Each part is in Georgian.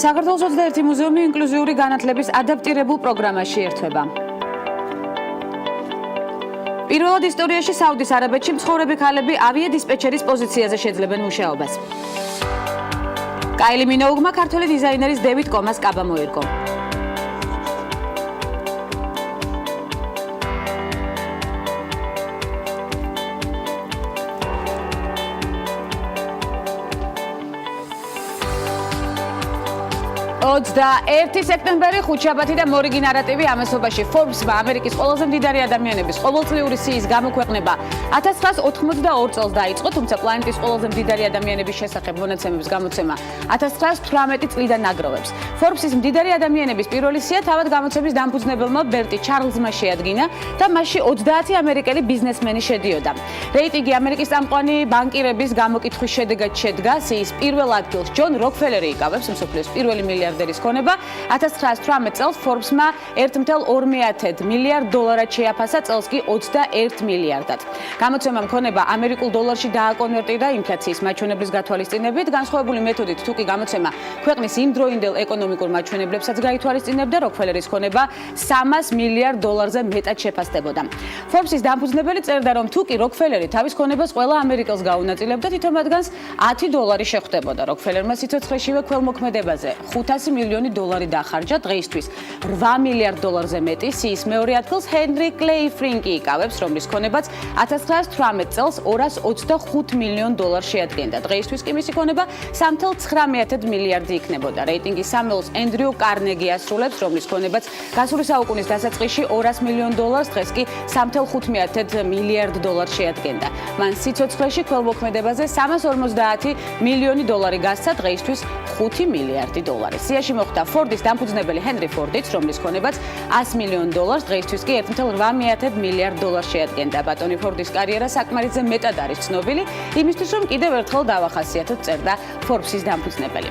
საქართველოს 21 მუზეუმი ინკლუზიური განათლების ადაპტირებულ პროგრამაში ერთვება. პირველად ისტორიაში საუდის არაბეთში მცხოვრები ქალები ავიადისპეჩერის პოზიციაზე შეძლებენ მუშაობას. კაილი მინოუგმა ქართველი დიზაინერის დევიდ კომას კაბა მოერგო. და 1 სექტემბერი ხუთშაბათი და მორიგი ნარატივი ამასობაში Forbes-მა ამერიკის ყველაზე მდიდარი ადამიანების ყოველწლიური სიის გამოქვეყნება 1982 წელს დაიწყო, თუმცა პლანეტის ყველაზე მდიდარი ადამიანების შესახებ მონაცემების გამოცემა 1918 წლიდან აგროვებს. Forbes-ის მდიდარი ადამიანების პირველი სია თავად გამოცემის დამფუძნებელმა ბერტი ჩარლზმა შეადგინა და მასში 30 ამერიკელი ბიზნესმენი შედიოდა. რეიტინგი ამერიკის წამყვანი ბანკირების გამოკითხვის შედეგად შედგა. სიის პირველ ადგილს ჯონ როკფელერი იკავებს, მსოფლიოს პირველი მილიარდერის ქონება 1918 წელს Forbes-მა 1.2 მილიარდ დოლარად შეაფასა, წელს კი 21 მილიარდად. გამოცემამ ქონება ამერიკულ დოლარში დააკონვერტირდა ინფლაციის მაჩვენებლის გათვალისწინებით, განსხვავებული მეთოდით თუ კი გამოცემა ქვეყნის იმდროინდელ ეკონომიკურ მაჩვენებლებსაც გაითვალისწინებდა, როკფელერის ქონება 300 მილიარდ დოლარზე მეტად შეფასდებოდა. Forbes-ის დამფუძნებელი წერდა, რომ თუ კი როკფელერი თავის ქონებას ყველა ამერიკელს გაუნაწილებდა, თითო მათგანს 10 დოლარი შეხვდებოდა. როკფელერმა სიცოცხლეშივე ქველმოქმედებაზე 500 მილიონი დოლარი დახარჯა, დღეისთვის 8 მილიარდ დოლარზე მეტი. სიის მეორე ადგილს ჰენრი კლეი ფრინკი იკავებს, რომლის ქონებაც 1918 წელს 225 მილიონ დოლარს შეადგენდა. დღეისთვის კი მისი ქონება 3.9 მილიარდი იქნებოდა. რეიტინგის სამეულს ენდრიუ კარნეგი ასრულებს, რომლის ქონებაც გასული საუკუნის დასაწყისში 200 მილიონ დოლარს, დღეს კი 3.5 მილიარდ დოლარს შეადგენდა. მან სიცოცხლეში ქველმოქმედებაზე 350 მილიონი დოლარი გასცა, დღეისთვის 5 მილიარდი დოლარი. სიაში მოხვდა Ford-ის დამფუძნებელი ჰენრი Ford-იც, რომლის ქონებაც 100 მილიონ დოლარს, დღეისთვის კი 1.8 მილიარდ დოლარს შეადგენდა. ბატონი Ford-ის კარიერა საკმარისზე მეტად არის ცნობილი, იმისთვის რომ კიდევ ერთხელ დავახასიათოთ, წერდა Forbes-ის დამფუძნებელი.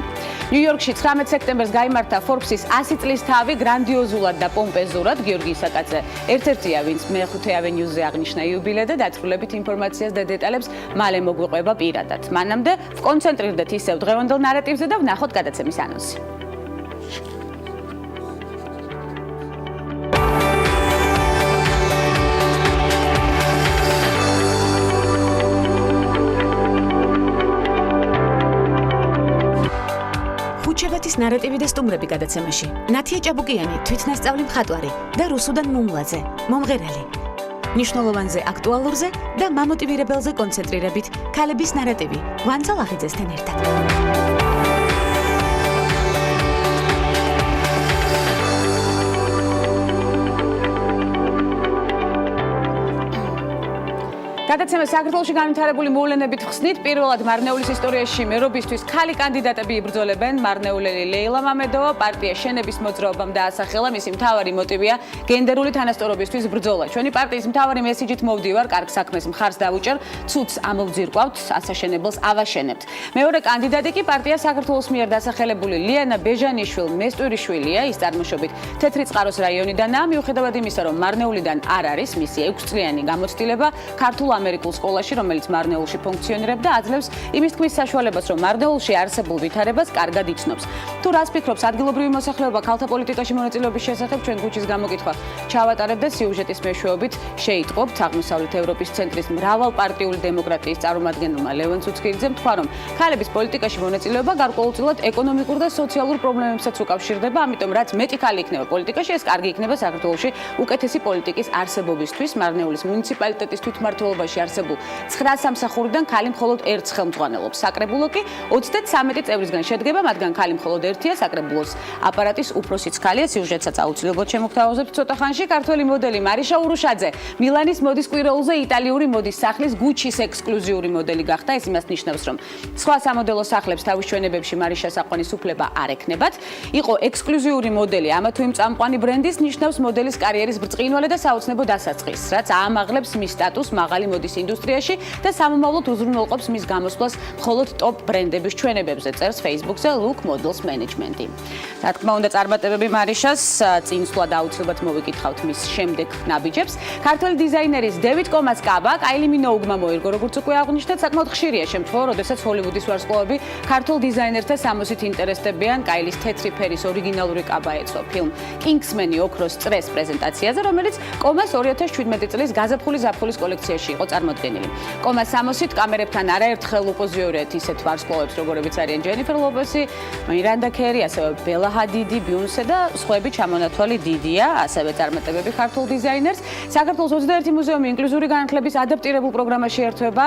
ნიუ-იორკში 19 სექტემბერს გაიმართა Forbes-ის 100 წლის თავი გრანდიოზულად და პომპეზურად. გიორგი ისაკაძე ერთ-ერთია, ვინც მე-5 ავენიუზე აღნიშნა იუბილე და დაწვრილებით ინფორმაციას და დეტალებს მალე მოგვიყვება პირადად. მანამდე ვკონცენტრირდეთ ისევ დღევანდელ ნარატივზე და ვნახოთ გადაცემის ანონსი. ხუთშაბათის ნარატივი და სტუმრები გადაცემაში. ნათია ჭაბუკიანი, თვითნასწავლი მხატვარი და რუსუდან მუმლაძე, მომღერალი. ნიშნულოვანზე, აქტუალურზე და მამოტივირებელზე კონცენტრირებით ქალების ნარატივი. ვანძალ ახიძესთან ერთად. გადაცემა საქართველოში განვითარებული მოვლენებით ხსნით. პირველად მარნეულის ისტორიაში მერობისთვის ქალი კანდიდატები იბრძოლებენ. მარნეულელი ლეილა მამედოვა პარტია შენების მოძრაობამ დაასახელა. მისი მთავარი მოტივია გენდერული თანასწორობისთვის ბრძოლა. ჩვენი პარტიის მთავარი მესიჯით მოვდივარ, კარგ საქმეს მხარს დავუჭერ, ცუდს ამოვძირკვავთ, ასაშენებელს ავაშენებთ. მეორე კანდიდატი კი პარტია საქართველოს მიერ დასახელებული ლიანა ბეჟანიშვილ-მესტვირიშვილია. ის წარმოშობით თეთრი წყაროს რაიონიდანაა. მიუხედავად იმისა, რომ მარნეულიდან არ არის, მისი 6 წლიანი გამოცდილება ქართულ ამერიკულ სკოლაში, რომელიც მარნეულში ფუნქციონირებდა, აძლევს იმის თქმის საშუალებას, რომ მარნეულში არსებულ ვითარებას კარგად იცნობს. თუ რას ფიქრობს ადგილობრივი მოსახლეობა ქალთა პოლიტიკაში მონაწილეობის შესახებ, ჩვენ გუჩის გამოკითხვა ჩავატარებთ და სიუჟეტის მეშვეობით შეიტყობთ. აღმოსავლეთ ევროპის ცენტრის მრავალპარტიული დემოკრატიის წარმომადგენელმა ლევან ცუცქირიძემ თქვა, რომ ქალების პოლიტიკაში მონაწილეობა გარკვეულწილად ეკონომიკურ და სოციალურ პრობლემებსაც უკავშირდება, ამიტომ რაც მეტი ქალი იქნება პოლიტიკაში, ეს კარგი იქნება საქართველოში უკეთესი პოლიტიკის არსებობისთვის. მარნეულის მუნიციპალიტეტის თვითმმართველობაში არსებულ 9 სამსახურიდან ქალი მხოლოდ ერთს ხელმძღვანელობს. საკრებულო კი 33 წევრისგან შედგება, მათგან ქალი მხოლოდ ერთია. საკრებულოს აპარატის უფროსიც ქალია. სიუჟეტსაც აუცილებლად შემოგთავაზებთ ცოტა ხანში. ქართველი მოდელი მარიშა ურუშაძე მილანის მოდის კვირაულზე იტალიური მოდის სახლის გუჩის ექსკლუზიური მოდელი გახდა. ეს იმას ნიშნავს, რომ სხვა სამოდელო სახლებს თავის ჩვენებებში მარიშას აყვანის უფლება არ ექნებათ. იყო ექსკლუზიური მოდელი ამა თუ იმ წამყვანი ბრენდის, ნიშნავს მოდელის კარიერის ბრწყინვალე და საოცნებო დასაწყისს, რაც აამაღლებს მის სტატუსს მაღალი მოდის ინდუსტრიაში და სამომავლოდ უზრუნველყოფს მის გამოსვლას მხოლოდ ტოპ ბრენდების ჩვენებებზე, წერს Facebook-ზე Look Models Management-ი. რა თქმა უნდა, წარმატებები მარიშას წინსვლა და აუცილებლად მოვიკითხავთ მის შემდეგ ნაბიჯებს. ქართველი დიზაინერის დევიდ კომასკაბა, კაილი მინოუგმა მოირგო, როგორც უკვე აღვნიშნეთ, საკმაოდ ხშირია შემთხვევა, როდესაც ჰოლივუდის ვარსკვლავები ქართულ დიზაინერთა სამოსით ინტერესდებიან. კაილის თეთრი ფერის ორიგინალური კაბა ეცვა ფილმ კინგსმენი ოქროს წრეს პრეზენტაციაზე, რომელიც კომას 2017 წლის გაზაფხულის ზაფხულის კოლექციაში იყო წარმოდგენილი. კომას სამოსით კამერებთან არაერთხელ უპოზიორეთ ისეთ ვარსკვლავებს, როგორებიც არიან ჯენიფერ ლოპესი, მირანდა ქერი, ასევე ბელა ჰადიდი, ბიუნსე და სხვები ჩამონათვალი დიდია, ასევე წარმატებები ქართულ დიზაინერს. საქართველოს 21 მუზეუმი ინკლუზიური განათლების ადაპტირებულ პროგრამაში ერთვება.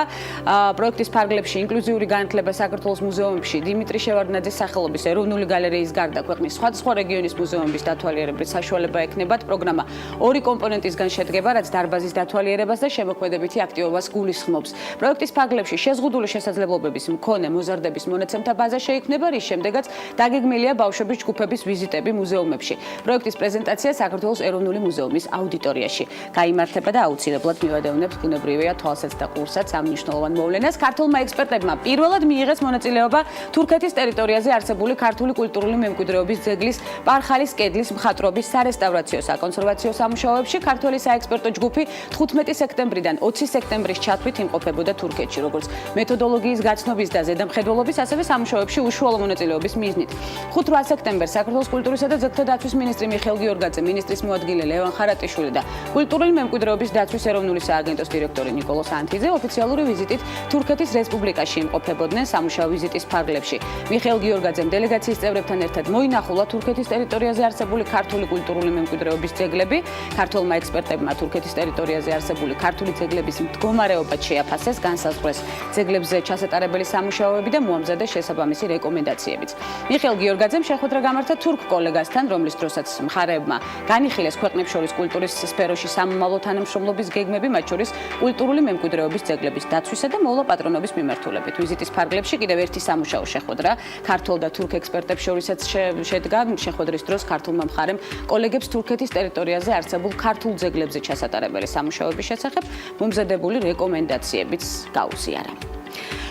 პროექტის ფარგლებში ინკლუზიური განათლება საქართველოს მუზეუმებში დიმიტრი შევარდნაძის სახელობის ეროვნული გალერეის გარდა ქვეყნის სხვადასხვა რეგიონის მუზეუმების დათვალიერებrit საშუალება ექნებათ. პროგრამა ორი კომპონენტისგან შედგება, რაც დარბაზის დათვალიერებას და შემოქმედებითი აქტივობას გულისხმობს. პროექტის ფარგლებში შეზღუდული შესაძლებლობების მქონე მოზარდების მონაცემთა ბაზა შეიქმნება, რის შემდეგაც დაგეგმილია ბავშვების ჯგუფების ვიზიტები მუზეუმებში. პროექტის პრეზენტაცია საქართველოს ეროვნული მუზეუმის აუდიტორიაში გაიმართება და აუცილებლად მივადევნებთ, ბუნებრივია თვალსაც და ყურსაც ამ მნიშვნელოვან მოვლენას. ქართულმა ექსპერტებმა პირველად მიიღეს მონაწილეობა თურქეთის ტერიტორიაზე არსებული ქართული კულტურული მემკვიდრეობის ძეგლის პარხალის კედლის მხატვრობის სარესტავრაციო საკონსერვაციო სამუშაოებში. ქართველი საექსპერტო ჯგუფი 15 სექტემბრიდან 20 სექტემბრის ჩათვლით იმყოფებოდა თურქეთში, როგორც მეთოდოლოგიის გაცნობის და ზედამხედველობის, ასევე სამუშაოებში უშუალო მონაწილეობის მიზნით. 5-8 სექტემბერს საქართველოს კულტურისა და ძეგლთა დაცვის მინისტრი მიხეილ გიორგაძე, მინისტრის მოადგილე ლევან ხარატიშვილი და კულტურული მემკვიდრეობის დაცვის ეროვნული სააგენტოს დირექტორი ნიკოლოს ანთიძე ოფიციალური ვიზიტით თურქეთის რესპუბლიკაში იმყოფებოდნენ. სამუშაო ვიზიტის ფარგლებში მიხეილ გიორგაძემ დელეგაციის წევრებთან ერთად მოინახულა თურქეთის ტერიტორიაზე არსებული ქართული კულტურული მემკვიდრეობის ძეგლები. ქართველმა ექსპერტებმა თურქეთის ტერიტორიაზე არსებული ქართული ძეგლების მდგომარეობაც შეაფასეს, განსაზღვრეს ძეგლებზე ჩასატარებელი სამუშაოები და მოამზადეს შესაბამისი რეკომენდაციებიც. მიხეილ გიორგაძემ შეხვედრა გამართა თურქ კოლეგასთან, რომლის დროსაც მხარეებმა განიხილეს ქვეყნებს შორის კულტურის სფეროში სამომავლო თანამშრომლობის გეგმები, მათ შორის კულტურული მემკვიდრეობის ძეგლების დაცვისა და მოვლა პატრონობის მიმართულებით. ვიზიტის ფარგლებში კიდევ ერთი სამუშაო შეხვედრა ქართულ და თურქ ექსპერტებს შორისაც შედგა. შეხვედრის დროს ქართულმა მხარემ კოლეგებს თურქეთის ტერიტორიაზე არსებულ ქართულ ძეგლებზე ჩასატარებელი სამუშაოების შესახებ მომზადებული რეკომენდაციებიც გაუზიარა.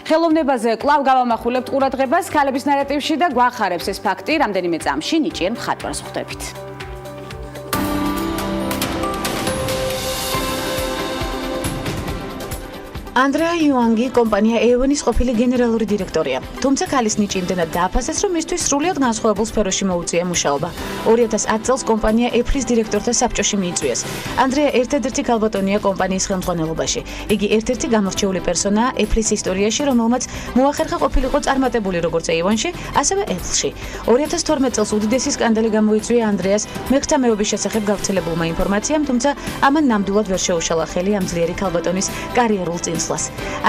ხელოვნებაზე კვლავ გავამახვილებთ ყურადღებას ქალების ნარატივში და გვახარებს ეს ფაქტი რამდენიმე წამში ნიჭიერ მხატვარს ხვდებით. ანდრეა იუანგი კომპანია ეივონის ყოფილი გენერალური დირექტორია. თუმცა ქალის ნიჭი იმდენად დააფასეს, რომ მისთვის სრულიად განსხვავებულ სფეროში მოუწია მუშაობა. 2010 წელს კომპანია ეფლის დირექტორთა საბჭოში მიიწვიეს. ანდრეა ერთადერთი ქალბატონია კომპანიის ხელმძღვანელობაში. იგი ერთ-ერთი გამორჩეული პერსონაა ეფლის ისტორიაში, რომელმაც მოახერხა ყოფილიყო წარმატებული როგორც ეივონში, ასევე ეფლში. 2012 წელს უდიდესი სკანდალი გამოიწვია ანდრეას მეხსამეობის შესახებ გავრცელებულმა ინფორმაციამ, თუმცა ამან ნამდვილად ვერ შეუშალა ხელი ამ ძლიერი ქალბატონის კარიერულ წინსვლას.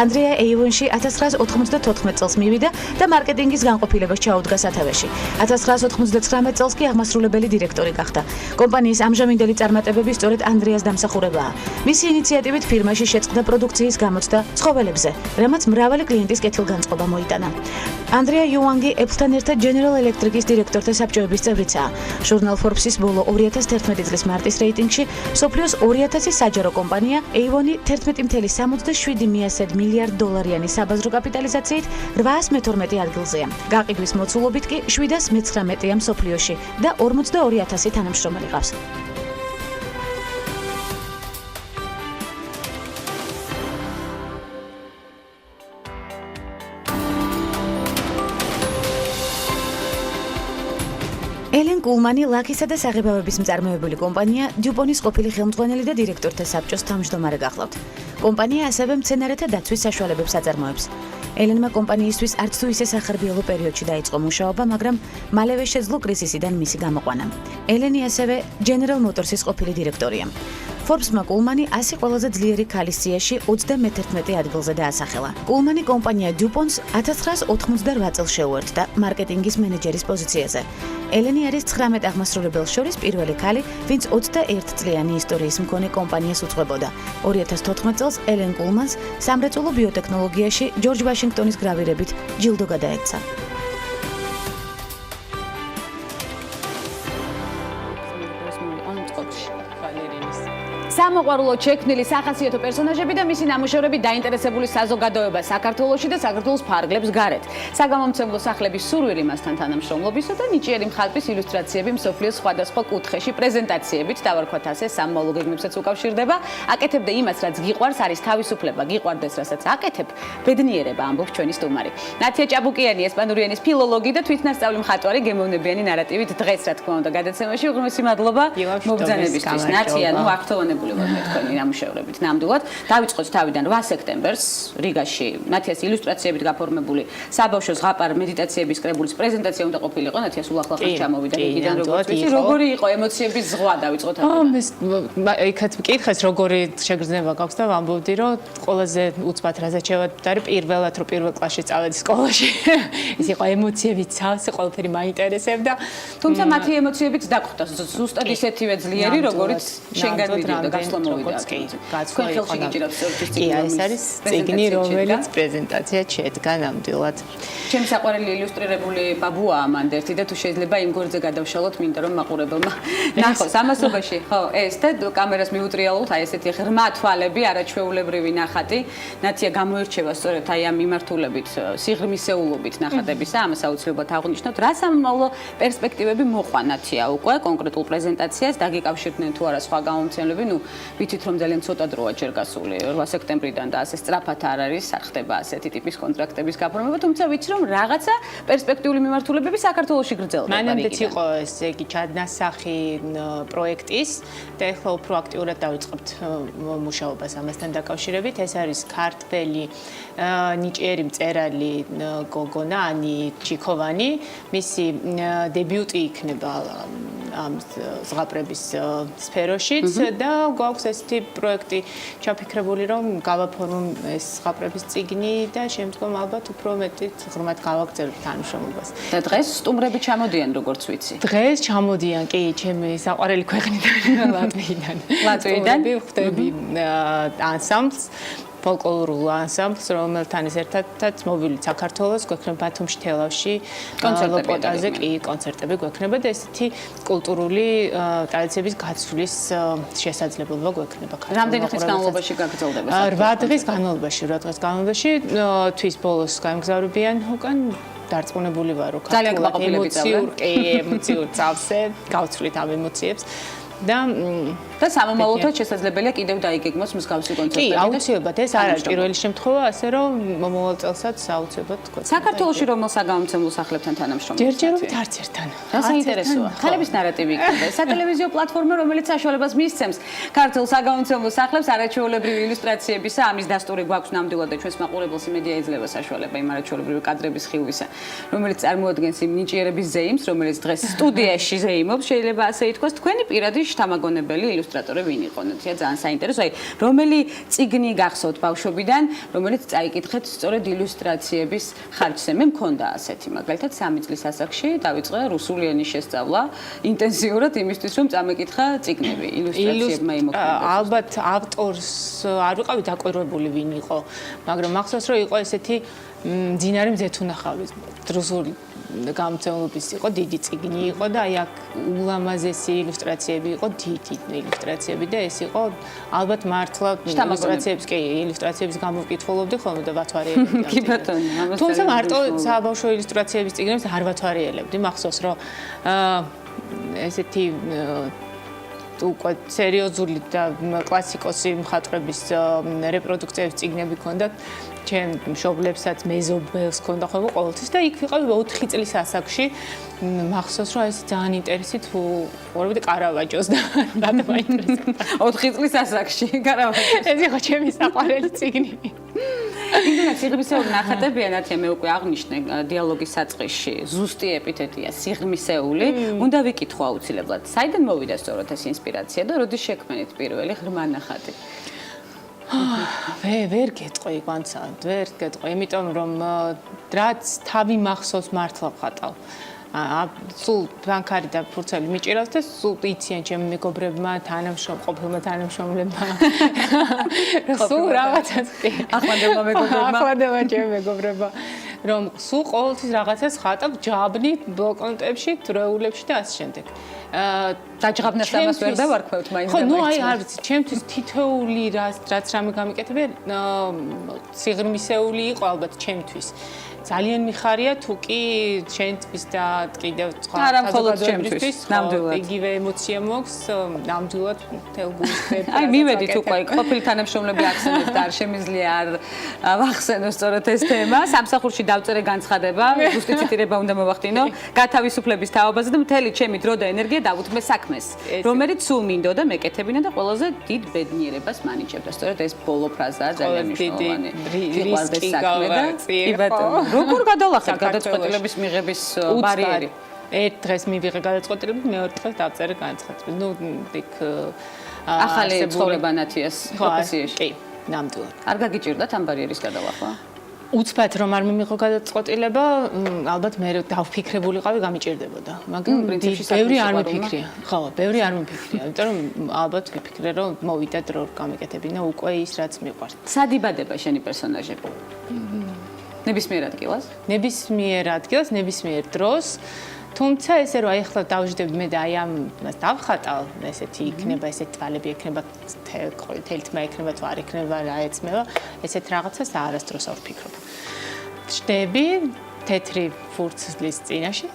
ანდრეა ეივონში 1994 წელს მივიდა და მარკეტინგის განყოფილებას ჩაუდგა სათავეში. 1999 წელს კი აღმასრულებელი დირექტორი გახდა. კომპანიის ამჟამინდელი წარმატებები სწორედ ანდრეას დამსახურებაა. მისი ინიციატივით ფირმაში შეწყდა პროდუქციის გამოცდა ცხოველებზე, რამაც მრავალი კლიენტის კეთილგანწყობა მოიტანა. ანდრეა იუანგი ეფლთან ერთად General Electric-ის დირექტორთა საბჭოების წევრიცაა. ჟურნალ Forbes-ის ბოლო 2011 წლის მარტის რეიტინგში მსოფლიოს 2000 საჯარო კომპანია ეივონი 11,77 მილიარდ დოლარიანი საბაზრო კაპიტალიზაციით 812 ადგილზეა. გაყიდვის მოცულობით კი 719-ია მსოფლიოში და 42,000 თანამშრომელი ყავს. ელენ კულმანი ლაქისა და საღებავების მწარმოებელი კომპანია დიუპონის ყოფილი ხელმძღვანელი და დირექტორთა საბჭოს თავმჯდომარე გახლავთ. კომპანია ასევე მცენარეთა დაცვის საშუალებებს აწარმოებს. ელენმა კომპანიისთვის არც თუ ისე სახარბიელო პერიოდში დაიწყო მუშაობა, მაგრამ მალევე შეძლო კრიზისიდან მისი გამოყვანა. ელენი ასევე General Motors-ის ყოფილი დირექტორია. Forbes-მა კულმანი 100 ყველაზე ძლიერი ქალის სიაში 31 ადგილზე დაასახელა. კულმანი კომპანია DuPont-ს 1988 წელს შეუერთდა მარკეტინგის მენეჯერის პოზიციაზე. ელენი არის 19 აღმასრულებელს შორის პირველი ქალი, ვინც 21 წლიანი ისტორიის მქონე კომპანიას უძღვებოდა. 2014 წელს ელენ კულმანს სამრეწველო ბიოტექნოლოგიაში ჯორჯ ვაშინგტონის გრავირებით ჯილდო გადაეცა. სამოყვარულოდ შექმნილი სახასიათო პერსონაჟები და მისი ნამუშევრები დაინტერესებული საზოგადოება საქართველოში და საქართველოს ფარგლებს გარეთ. საგამომცემლო სახლების სურვილი მასთან თანამშრომლობისა და ნიჭიერი მხატვრის ილუსტრაციები მსოფლიოს სხვადასხვა კუთხეში პრეზენტაციებით, დავარქვათ ასე, სამმავლო გეგმებსაც უკავშირდება. აკეთებდა იმას, რაც გიყვარს, არის თავისუფლება, გიყვარდეს, რასაც აკეთებ, ბედნიერება, ამბობს ჩვენი სტუმარი. ნათია ჭაბუკიანი, ესპანური ენის ფილოლოგი და თვითნასწავლი მხატვარი, გემოვნებიანი ნარატივით დღეს, რა თქმა უნდა, გადაცემაში უღრმესი მადლობა მობრძანებისთვის. ნათია, ნუ აქტოვანებული ვარ მე თქვენი ნამუშევრებით ნამდვილად. დავიწყოთ თავიდან 8 სექტემბერს რიგაში ნათიას ილუსტრაციებით გაფორმებული საბავშვო ზღაპარ მედიტაციების კრებულის პრეზენტაცია უნდა ყოფილიყო. ნათია სულ ახლა ჩამოვიდა რიგიდან როგორც ვიცი, როგორი იყო ემოციების ზღვა დავიწყოთ აქედან. იქაც მკითხეს როგორი შეგრძნება გაქვს და ვამბობდი რომ ყველაზე უცბად რაზეც შევადარი პირველად რომ პირველ კლასში წავედი სკოლაში. ის იყო ემოციებით სავსე, ყველაფერი მაინტერესებდა. თუმცა მათი ემოციებიც დაგხვდა ზუსტად ისეთივე ძლიერი როგორიც შენგან მიდიოდა გასვლა მოვიდა. თქვენ ხელში გიჭირავს სწორედ კი, ეს არის წიგნი, რომელიც პრეზენტაციად შედგა ნამდვილად. ჩემი საყვარელი ილუსტრირებული ბაბუაა მანდ ერთი და თუ შეიძლება იმ გორზე გადავშალოთ, მინდა რომ მაყურებელმა ნახოს ამასობაში. ხო, ეს და კამერას მიუტრიალოთ, აი ესეთი ღრმა თვალები, არაჩვეულებრივი ნახატი. ნათია გამოირჩევა სწორედ აი ამ მიმართულებით, სიღრმისეულობით ნახატებისა, ამას აუცილებლად აღვნიშნოთ. რა სამომავლო პერსპექტივები მოყვა ნათია უკვე კონკრეტულ პრეზენტაციას, დაგიკავშირდნენ თუ არა სხვა გამომცემლები, ნუ ვიცით რომ ძალიან ცოტა დროა ჯერ გასული 8 სექტემბრიდან და ასე სწრაფად არ არის, არ ხდება ასეთი ტიპის კონტრაქტების გაფორმება, თუმცა ვიცი რომ რაღაცა პერსპექტიული მიმართულებები საქართველოში გრძელდება. მანამდეც იყო ესე იგი ჩადნასახი პროექტის და ახლა უფრო აქტიურად დავიწყებთ მუშაობას ამასთან დაკავშირებით. ეს არის ქართველი ნიჭიერი მწერალი გოგონა ანი ჩიქოვანი. მისი დებიუტი იქნება ამ ზღაპრების სფეროშიც და გვაქვს ესეთი პროექტი ჩაფიქრებული რომ გავაფორმო ეს ზღაპრების წიგნი და შემდგომ ალბათ უფრო მეტით ღრმად გავაგრძელებთ თანამშრომლობას. და დღეს სტუმრები ჩამოდიან როგორც ვიცი. დღეს ჩამოდიან კი ჩემი საყვარელი ქვეყნიდან ლატვიიდან. ლატვიიდან ხვდები ანსამბლს ფოლკლორულ ანსამბლს, რომელთან ერთადაც მოვიდით საქართველოს, გვექნება ბათუმში, თელავში, ლოპოტაზე კი კონცერტები გვექნება და ესეთი კულტურული ტრადიციების გაცვლის შესაძლებლობა გვექნება. რამდენი ხნის განმავლობაში გაგრძელდება? 8 დღის განმავლობაში, თვის ბოლოს გამგზავრებიან უკან დარწმუნებული ვარ, რომ ემოციურ წავსე გავცვლით ამ ემოციებს და სამომავლოდ შესაძლებელია კიდევ დაიგეგმოს მსგავსი კონცერტები. კი, აუცილებლად ეს არ არის პირველი შემთხვევა, ასე რომ მომავალ წელსაც აუცილებლად გვექნება. საქართველოში რომელ საგამომცემლო სახლებთან თანამშრომლობთ? ჯერჯერობით არც ერთთან. რა საინტერესოა. ქალების ნარატივი იქნება. სატელევიზიო პლატფორმა, რომელიც საშუალებას მისცემს ქართულ საგამომცემლო სახლებს არაჩვეულებრივი ილუსტრაციებისა, ამის დასტური გვაქვს ნამდვილად და ჩვენს მაყურებელს იმედია ეძლევა საშუალება იმ არაჩვეულებრივი კადრების ხილვისა, რომელიც წარმოადგენს იმ ნიჭიერების ზეიმს, რომელიც დღეს სტუდიაში ზეიმობს, შეიძლება ასე ითქვას, თქვენი პირადი შთამაგონებელი ილუსტრატორი ვინ იყო? ნათია ძალიან საინტერესო. აი, რომელი წიგნი გახსოვთ ბავშვობიდან, რომელიც წაიკითხეთ სწორედ ილუსტრაციების ხარჯზე? მე მქონდა ასეთი, მაგალითად 3 წლის ასაკში დავიწყე რუსული ენის შესწავლა ინტენსიურად იმისთვის, რომ წამეკითხა წიგნები ილუსტრაციებმა იმოქმედებს. ალბათ ავტორს არ ვიყავი დაკვირვებული ვინ იყო, მაგრამ მახსოვს რომ იყო ესეთი მძინარე მზეთუნახავი რუსული გამომცემლობის იყო დიდი წიგნი იყო და აი აქ ულამაზესი ილუსტრაციები იყო, დიდი ილუსტრაციები და ეს იყო ალბათ მართლა ილუსტრაციების გამოვკითხულობდი ხოლმე და ვათვალიერებდი. კი ბატონო, თუმცა მარტო საბავშვო ილუსტრაციების წიგნებს არ ვათვალიერებდი. მახსოვს რომ ესეთი უკვე სერიოზული და კლასიკოსი მხატვრების რეპროდუქციების წიგნები ჰქონდათ. ჩემ მშობლებსაც მეზობელს ჰქონდა ხოლმე ყოველთვის და იქ ვიყავი 4 წლის ასაკში. მახსოვს რომ ეს ძალიან ინტერესით ვუყურებდი კარავაჯოს და რატომ აინტერესებდა 4 წლის ასაკში კარავაჯოს. ეს იყო ჩემი საყვარელი წიგნი. იმდენად სიღრმისეული ნახატებია ნათია, მე უკვე აღნიშნე დიალოგის საწყისში, ზუსტი ეპითეტია სიღრმისეული. უნდა ვიკითხო აუცილებლად, საიდან მოვიდა სწორად ეს ინსპირაცია და როდის შექმნით პირველი ღრმა ნახატი? ვერ გეტყვი განცად, ვერ გეტყვი, იმიტომ რომ რაც თავი მახსოვს მართლა ვხატავ. სულ ბანკარი და ფურცელი მიჭირავს და სულ იციან ჩემი მეგობრებმა, ყოფილმა თანამშრომლებმა. სულ რაღაცას კი. ახლანდელმა მეგობრებმა. ახლანდელმა ჩემი მეგობრებმა. რომ სულ ყოველთვის რაღაცას ხატავ ჯაბნით, ბლოკნოტებში, დროულებში და ასე შემდეგ. დაჯღაბნას ამას ვერ დავარქვევთ მაინც. ხო, ნუ აი არ ვიცი, ჩემთვის თითოეული რაც რამე გამიკეთებია, სიღრმისეული იყო ალბათ ჩემთვის. ძალიან მიხარია თუ კი ჩემთვის და კიდევ სხვა საზოგადოებისთვის ნამდვილად იგივე ემოცია მოქვს ნამდვილად მთელ გულს აი მივედით უკვე ყოფილი თანამშრომლები ახსენეთ და არ შემიძლია არ ვახსენო სწორედ ეს თემა სამსახურში დავწერე განცხადება ზუსტი ციტირება უნდა მოვახდინო გათავისუფლების თაობაზე და მთელი ჩემი დრო და ენერგია დავუთმე საქმეს რომელიც სულ მინდოდა მეკეთებინა და ყველაზე დიდ ბედნიერებას მანიჭებდა სწორედ ეს ბოლო ფრაზაა ძალიან მნიშვნელოვანი რისკი გავაწიე როგორ გადალახეთ გადაწყვეტილების მიღების ბარიერი? ერთ დღეს მივიღე გადაწყვეტილება, მეორე დღეს დავწერე განცხადება. ნუ იქ ახალი ცხოვრება ნათიას პროფესიაში. კი, ნამდვილად. არ გაგიჭირდათ ამ ბარიერის გადალახვა? უცბად რომ არ მიმიღო გადაწყვეტილება, ალბათ მე დავფიქრებულიყავი გამიჭირდებოდა. მაგრამ ბევრი არ მიფიქრია. ხო, ბევრი არ მიფიქრია, იმიტომ რომ ალბათ ვიფიქრე რომ მოვიდა დრო გამიკეთებინა უკვე ის რაც მიყვარს. სად იბადება შენი პერსონაჟი? ნებისმიერ ადგილას? ნებისმიერ ადგილას, ნებისმიერ დროს. თუმცა ესე რომ აი ახლა დავждები მე და აი ამას დავხატავ, ესეთი იქნება, ესეთი თვალები იქნება, თელთმა იქნება, თუ არ იქნება, რა ეცმევა, ესეთ რაღაცას არასდროს არ ვფიქრობ. ჯდები თეთრი ფურცლის წინაშე.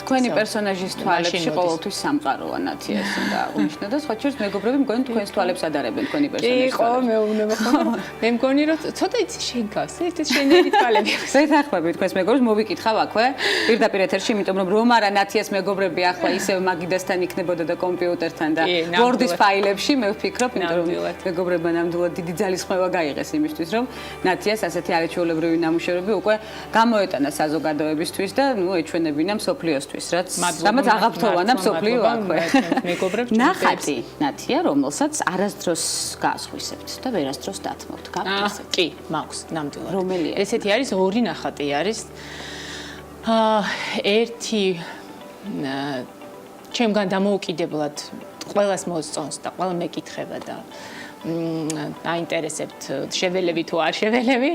თქვენი პერსონაჟის თვალებში ყოველთვის სამყაროა ნათიას უნდა აღნიშნო და სხვა შორის მეგობრები მგონი თქვენს თვალებს ადარებენ თქვენი პერსონაჟის. კი, ხო, მეუბნება ხო. მე მგონი რომ ცოტა იცი შენ გავს, ეს შენერი თვალები. ზეთახმები თქვენს მეგობრებს მოვიკითხავ აქვე პირდაპირ ეთერში, იმიტომ რომ არა ნათიას მეგობრები ახლა ისევ მაგიდასთან იქნებოდა და კომპიუტერთან და Word-ის ფაილებში მე ვფიქრობ, იმიტომ რომ მეგობრებმა ნამდვილად დიდი ძალისხმევა გაიღეს იმისთვის, რომ ნათიას ასეთი არაჩვეულებრივი ნამუშევრები უკვე გამოეტანა საზოგადოებისთვის და ნუ ეჩვენებინა მსოფლიოსთვის. რამაც აღაფრთოვანა მსოფლიო აქვე. მეგობრებს ნახატი ნათია, რომელსაც არასდროს გაასხვისებთ და ვერასდროს დათმობთ. გაგწესეთ. კი, მაქვს, ნამდვილად. რომელია? ესეთი არის ორი ნახატი არის. ერთი ჩემგან დამოუკიდებლად ყველას მოსწონს და ყველა მეკითხება და აინტერესებთ შეველები თუ არ შეველები.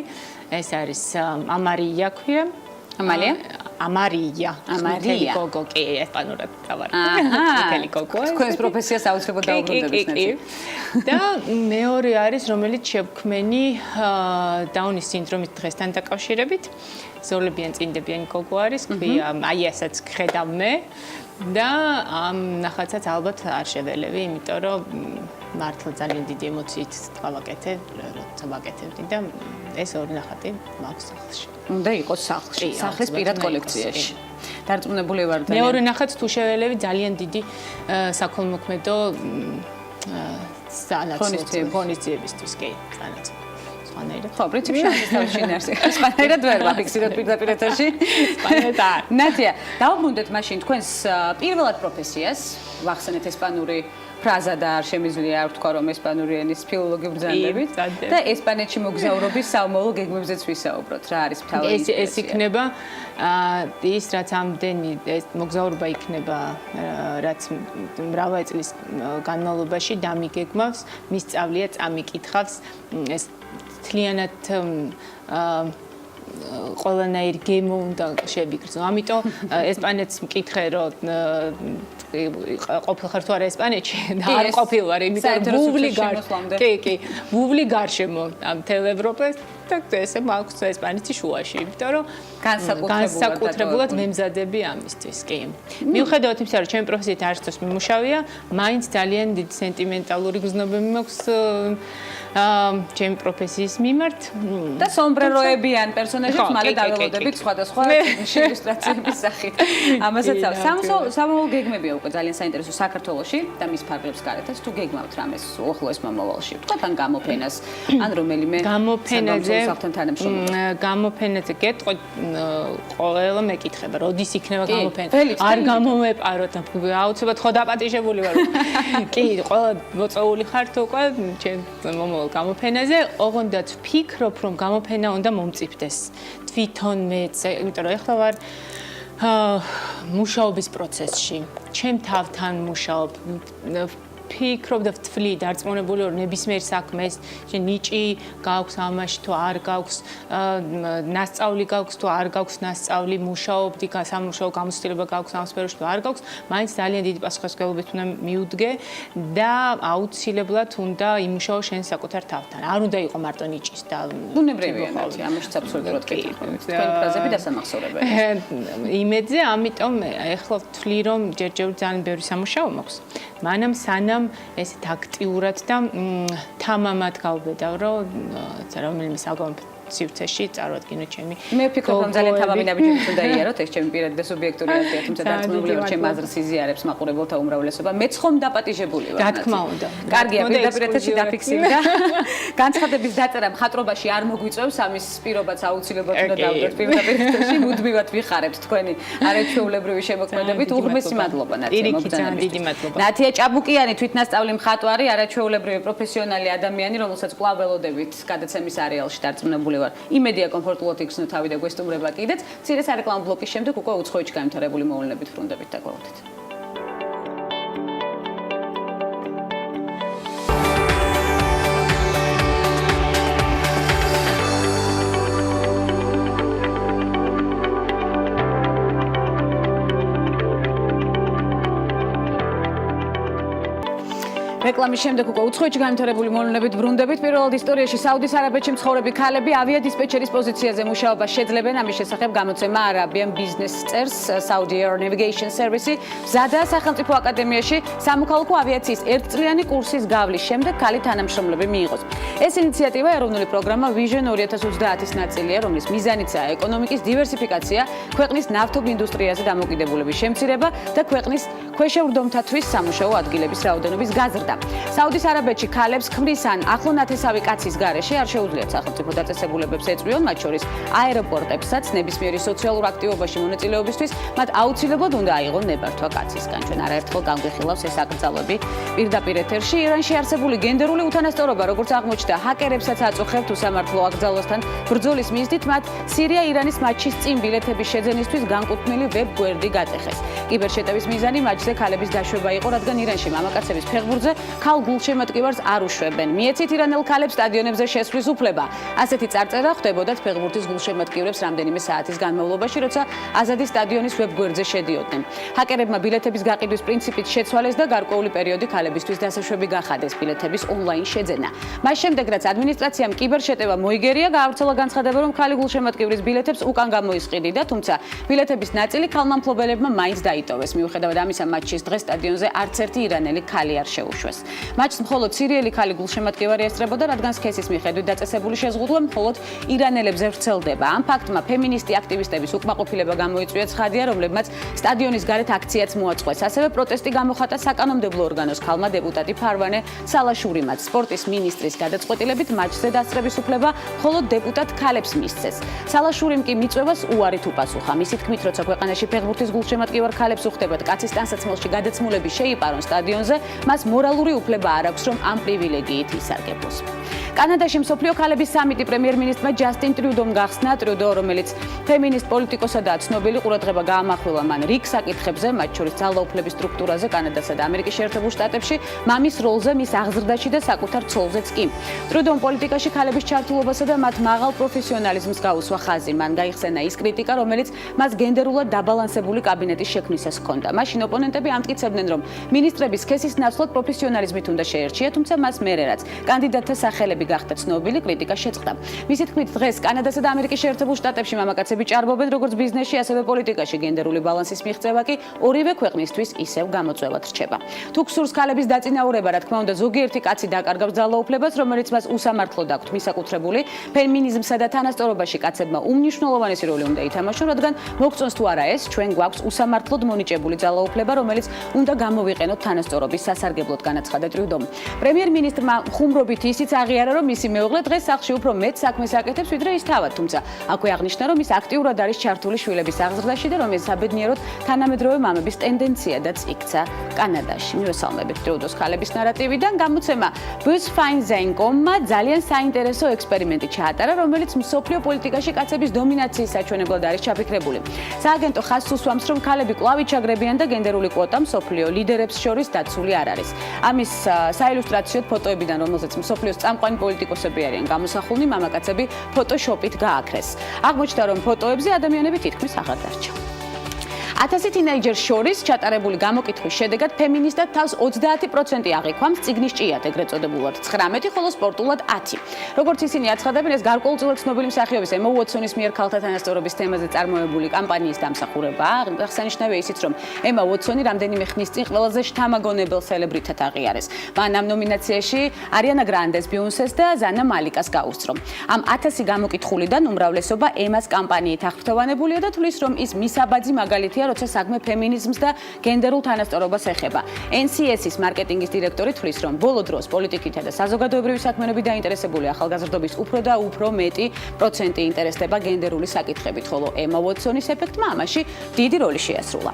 ეს არის ამარია ქვია. ამალია? ამარია. ამარია. გოგო, კი, ესპანურად დავარ. მთელი გოგო. თქვენს პროფესიას აუცილებლად დაუბრუნდებით ნაცი. და მეორე არის, რომელიც შევქმენი დაუნის სინდრომის დღესთან დაკავშირებით. ზოლებიან წინდებიანი გოგო არის, ქვია, აი ასაც ხედავ მე და ამ ნახატსაც ალბათ არ შეველები, იმიტომ რომ მართლა ძალიან დიდი ემოციით დავაკეთე, როცა ვაკეთებდი და ეს ორი ნახატი მაქვს სახლში. უნდა იყოს სახლში, სახლის პირად კოლექციაში. დარწმუნებული ვარ და მეორე ნახატს თუ შეველები ძალიან დიდი საქველმოქმედო ღონისძიებისთვის კი, სანაცვლოდ. სხვანაირად. ხო, პრინციპში ამის თავში ნარს. სხვანაირად ვერ ვაფიქსირებ პირდაპირ ეთერში. სხვანაირად. ნათია, დავუბრუნდეთ მაშინ თქვენს პირველად პროფესიას, ვახსენეთ ესპანური ფრაზა და არ შემიძლია არ ვთქვა რომ ესპანური ენის ფილოლოგი ბრძანდებით და ესპანეთში მოგზაურობის საომავლო გეგმებზეც ვისაუბროთ. რა არის მთავარი? ეს იქნება ის რაც ამდენი ეს მოგზაურობა იქნება რაც მრავალი წლის განმავლობაში დამიგეგმავს, მისწავლია, წამიკითხავს ეს თლიანად ყველანაირ გემო უნდა შევიგრძნო. ამიტომ ესპანეთს მკითხე რომ ყოფილხარ თუ არა ესპანეთში და არ ყოფილ ვარ, იმიტომ რომ ბუბლი გარშემო. კი, კი, ბუბლი გარშემო ამ თელ ევროპას და ესე მაქვს ესპანეთის შუაში, იმიტომ რომ განსაკუთრებულად მემზადები ამისთვის, კი. მიუხედავად იმისა, რომ ჩემი პროფესიით არასდროს მიმუშავია, მაინც ძალიან დიდი სენტიმენტალური გრძნობები მაქვს ჩემი პროფესიის მიმართ და სომბრეროებიან პერსონაჟებს მალე დაველოდებით სხვადასხვა ილუსტრაციების სახით. ამასაც სამოვალ გეგმებია უკვე ძალიან საინტერესო საქართველოში და მის ფარგლებს გარეთაც თუ გეგმავთ რამეს უახლოეს მომავალში. ვთქვათ ან გამოფენას, ან რომელიმე გამოფენაზე გეტყვი ყველა მეკითხება, როდის იქნება გამოფენა? არ გამომეპაროთ, აუცილებლად ხო დაპატიჟებული ვარ. კი, ყველა მოწეული ხართ უკვე ჩემ გამოფენაზე, ოღონდაც ვფიქრობ, რომ გამოფენა უნდა მომწიფდეს. თვითონ მეც, იმიტომ რომ ეხლა ვარ მუშაობის პროცესში. ჩემ თავთან მუშაობ. ვფიქრობ და ვთვლი დარწმუნებული ვარ ნებისმიერ საქმეს, ნიჭი გაქვს ამაში თუ არ გაქვს, ნასწავლი გაქვს თუ არ გაქვს ნასწავლი, მუშაობდი, სამუშაო გამოცდილება გაქვს ამ სფეროში თუ არ გაქვს, მაინც ძალიან დიდი პასუხისმგებლობით უნდა მიუდგე და აუცილებლად უნდა იმუშაო შენ საკუთარ თავთან. არ უნდა იყო მარტო ნიჭის და ბუნებრივია ნაცი, ამაში აბსოლუტურად კითხავთ. თქვენი ფრაზები დასამახსოვრებელია. იმედზე, ამიტომ ეხლა ვთვლი რომ ჯერჯერობით ძალიან ბევრი სამუშაო მაქვს. მანამ სანამ ესეთ აქტიურად და თამამად გავბედავ, რომ რომელიმე საგამოფენო სივრცეში წარვადგინო ჩემი. მე ვფიქრობ რომ ძალიან თამამი ნაბიჯებით უნდა იაროთ, ეს ჩემი პირადი და სუბიექტური აზრია, თუმცა დარწმუნებული ვარ ჩემ აზრს იზიარებს მაყურებელთა უმრავლესობა. მეც ხომ დაპატიჟებული ვარ. რა თქმა უნდა. კარგია, პირდაპირ ეთერში დაფიქსირდა. განცხადების დაწერა მხატვრობაში არ მოგვიწევს, ამის პირობაც აუცილებლად უნდა დავდოთ პირდაპირ ეთერში, მუდმივად ვიხარებთ თქვენი არაჩვეულებრივი შემოქმედებით. უღრმესი მადლობა ნათია მოგზაურობისთვის. დიდი მადლობა. ნათია ჭაბუკიანი, თვითნასწავლი მხატვარი, არაჩვეულებრივი პროფესიონალი ადამიანი, რომელსაც კვლავ ველოდებით გადაცემის არეალში დარწმუნებული ვარ. იმედია კომფორტულად იქნო თავი და გვესტუმრება კიდეც. მცირე სარეკლამო ბლოკის შემდეგ უკვე უცხოეთში განვითარებული მოვლენებით ვრუნდებით და გველოდეთ. რეკლამის შემდეგ უკვე უცხოეთში განვითარებული მოვლენებით ვრუნდებით. პირველად ისტორიაში საუდის არაბეთში მცხოვრები ქალები ავიადისპეჩერის პოზიციაზე მუშაობას შეძლებენ. ამის შესახებ გამოცემა Arabian Business წერს Saudi Air Navigation Service. მზადაა სახელმწიფო აკადემიაში სამოქალაქო ავიაციის ერთწლიანი კურსის გავლის შემდეგ ქალი თანამშრომლები მიიღოს. ეს ინიციატივა ეროვნული პროგრამა Vision 2030-ის ნაწილია, რომლის მიზანიცაა ეკონომიკის დივერსიფიკაცია, ქვეყნის ნავთობ ინდუსტრიაზე დამოკიდებულების შემცირება და ქვეყნის ქვეშევრდომთათვის სამუშაო ადგილების რაოდენობის გაზრდა. საუდის არაბეთში ქალებს ქმრის ან ახლო ნათესავი კაცის გარეშე არ შეუძლიათ სახელმწიფო დაწესებულებებს ეწვიონ, მათ შორის აეროპორტებსაც ნებისმიერი სოციალურ აქტივობაში მონაწილეობისთვის მათ აუცილებლად უნდა აიღონ ნებართვა კაცისგან. ჩვენ არაერთხელ განვიხილავს ეს აკრძალვები პირდაპირ ეთერში. ირანში არსებული გენდერული უთანასწორობა, როგორც აღმოჩნდა, ჰაკერებსაც აწუხებთ უსამართლო აკრძალვასთან ბრძოლის მიზნით, მათ სირია-ირანის მატჩის წინ ბილეთების შეძენისთვის განკუთვნილი ვებ გვერდი გატეხეს. კიბერშეტევის მიზანი მატჩზე ქალების დაშვება იყო, რადგან ირანში მამაკაცების ფეხბურთზე ქალ გულშემატკივარს არ უშვებენ. მიეცით ირანელ ქალებს სტადიონებზე შესვლის უფლება. ასეთი წარწერა ხდებოდათ ფეხბურთის გულშემატკივრებს რამდენიმე საათის განმავლობაში, როცა აზადი სტადიონის ვებგვერდზე შედიოდნენ. ჰაკერებმა ბილეთების გაყიდვის პრინციპით შეცვალეს და გარკვეული პერიოდი ქალებისთვის დასაშვები გახადეს ბილეთების ონლაინ შეძენა. მას შემდეგ, რაც ადმინისტრაციამ კიბერშეტევა მოიგერია, გაავრცელა განცხადება, რომ ქალი გულშემატკივრის ბილეთებს უკან გამოისყიდიდა, თუმცა ბილეთების ნაწილი ქალმა მფლობელებმა მაინც დაიტოვეს. მიუხედავად ამისა, მატჩის დღეს სტადიონზე არც ერთი ირანელი ქალი არ შეუშვეს. მატჩს მხოლოდ სირიელი ქალი გულშემატკივარი ესწრებოდა, რადგან სქესის მიხედვით დაწესებული შეზღუდვა მხოლოდ ირანელებზე ვრცელდება. ამ ფაქტმა ფემინისტი აქტივისტების უკმაყოფილება გამოიწვია ცხადია, რომლებმაც სტადიონის გარეთ აქციაც მოაწყვეს. ასევე პროტესტი გამოხატა საკანონმდებლო ორგანოს ქალმა დეპუტატი ფარვანე სალაშურიმაც. სპორტის მინისტრის გადაწყვეტილებით მატჩზე დასწრების უფლება მხოლოდ დეპუტატ ქალებს მისცეს. სალაშურიმ კი მიწვევას უარით უპასუხა. მისი თქმით, როცა ქვეყანაში ფეხბურთის გულშემატკივარ ქალებს უხდებათ კაცის ტანსაცმელში გადაცმულები შეიპარონ სტადიონზე, მას მორალური უფლება არ აქვს, რომ ამ პრივილეგიით ისარგებლოს. კანადაში მსოფლიო ქალების სამიტი პრემიერ-მინისტრმა ჯასტინ ტრიუდომ გახსნა. ტრიუდო, რომელიც ფემინისტ პოლიტიკოსადაა ცნობილი, ყურადღება გაამახვილა მან რიგ საკითხებზე, მათ შორის ძალაუფლების სტრუქტურაზე კანადასა და ამერიკის შეერთებულ შტატებში, მამის როლზე, მის აღზრდაში და საკუთარ ცოლზეც კი. ტრიუდომ პოლიტიკაში ქალების ჩართულობასა და მათ მაღალ პროფესიონალიზმს გაუსვა ხაზი. მან გაიხსენა ის კრიტიკა, რომელიც მას გენდერულად დაბალანსებული კაბინეტის შექმნისას ჰქონდა. მაშინ ოპონენტები ამტკიცებდნენ, რომ მინისტრების სქესის ნაცვლად პროფესიონალიზმით უნდა შეერჩია, თუმცა მას მერე რაც კანდიდატთა სახელები გახდა ცნობილი, კრიტიკა შეწყდა. მისი თქმით, დღეს კანადასა და ამერიკის შეერთებულ შტატებში მამაკაცები ჭარბობენ როგორც ბიზნესში, ასევე პოლიტიკაში. გენდერული ბალანსის მიღწევა კი ორივე ქვეყნისთვის ისევ გამოწვევად რჩება. თუ გსურს ქალების დაწინაურება, რა თქმა უნდა, ზოგიერთი კაცი დაკარგავს ძალაუფლებას, რომელიც მას უსამართლოდ აქვთ მისაკუთრებული. ფემინიზმსა და თანასწორობაში კაცებმა უმნიშვნელოვანესი როლი უნდა ითამაშონ, რადგან მოგწონს თუ არა ეს, ჩვენ გვაქვს უსამართლოდ მონიჭებული ძალაუფლება, რომელიც უნდა გამოვიყენოთ თანასწორობის სასარგებლოდ, განაცხადა ტრიუდომ. პრემიერ-მინისტრმა ხუმრობით ისიც აღიარა, არა რომ მისი მეუღლე დღეს სახლში უფრო მეტ საქმეს აკეთებს, ვიდრე ის თავად, თუმცა აქვე აღნიშნა, რომ ის აქტიურად არის ჩართული შვილების აღზრდაში და რომ ეს საბედნიეროდ თანამედროვე მამების ტენდენციადაც იქცა კანადაში. მივესალმებით დროუდოს ქალების ნარატივიდან. გამოცემა Bus Fine-მა ძალიან საინტერესო ექსპერიმენტი ჩაატარა, რომელიც მსოფლიო პოლიტიკაში კაცების დომინაციის საჩვენებლად არის ჩაფიქრებული. სააგენტო ხაზს უსვამს, რომ ქალები კვლავ იჩაგრებიან და გენდერული კვოტა მსოფლიო ლიდერებს შორის დაცული არ არის. ამის საილუსტრაციოდ ფოტოებიდან, რომელზეც მსოფლიოს წამყვანი პოლიტიკოსები არიან გამოსახულნი, მამაკაცები ფოტოშოპით გააქრეს. აღმოჩნდა, რომ ფოტოებზე ადამიანები თითქმის აღარ დარჩა. 1000 თინეიჯერს შორის ჩატარებული გამოკითხვის შედეგად ფემინისტად თავს 30% აღიქვამს, წიგნის ჭიათ ეგრეთ წოდებულად 19, ხოლო სპორტულად 10. როგორც ისინი აცხადებენ, ეს გარკვეულწილად ცნობილი მსახიობის ემა უოტსონის მიერ ქალთა თანასწორობის თემაზე წარმოებული კამპანიის დამსახურებაა. აღსანიშნავია ისიც, რომ ემა უოტსონი რამდენიმე ხნის წინ ყველაზე შთამაგონებელ სელებრიტად აღიარეს. მან ამ ნომინაციაში არიანა გრანდეს, ბიუნსეს და ზანა მალიკას გაუსწრო. ამ 1000 გამოკითხულიდან უმრავლესობა ემას კამპანიით აღფრთოვანებულია და თვლის, რომ ის მისაბაძი მაგალითია, როცა საქმე ფემინიზმს და გენდერულ თანასწორობას ეხება. NCS-ის მარკეტინგის დირექტორი თვლის, რომ ბოლო დროს პოლიტიკითა და საზოგადოებრივი საქმიანობით დაინტერესებული ახალგაზრდობის უფრო და უფრო მეტი პროცენტი ინტერესდება გენდერული საკითხებით, ხოლო ემა უოტსონის ეფექტმა ამაში დიდი როლი შეასრულა.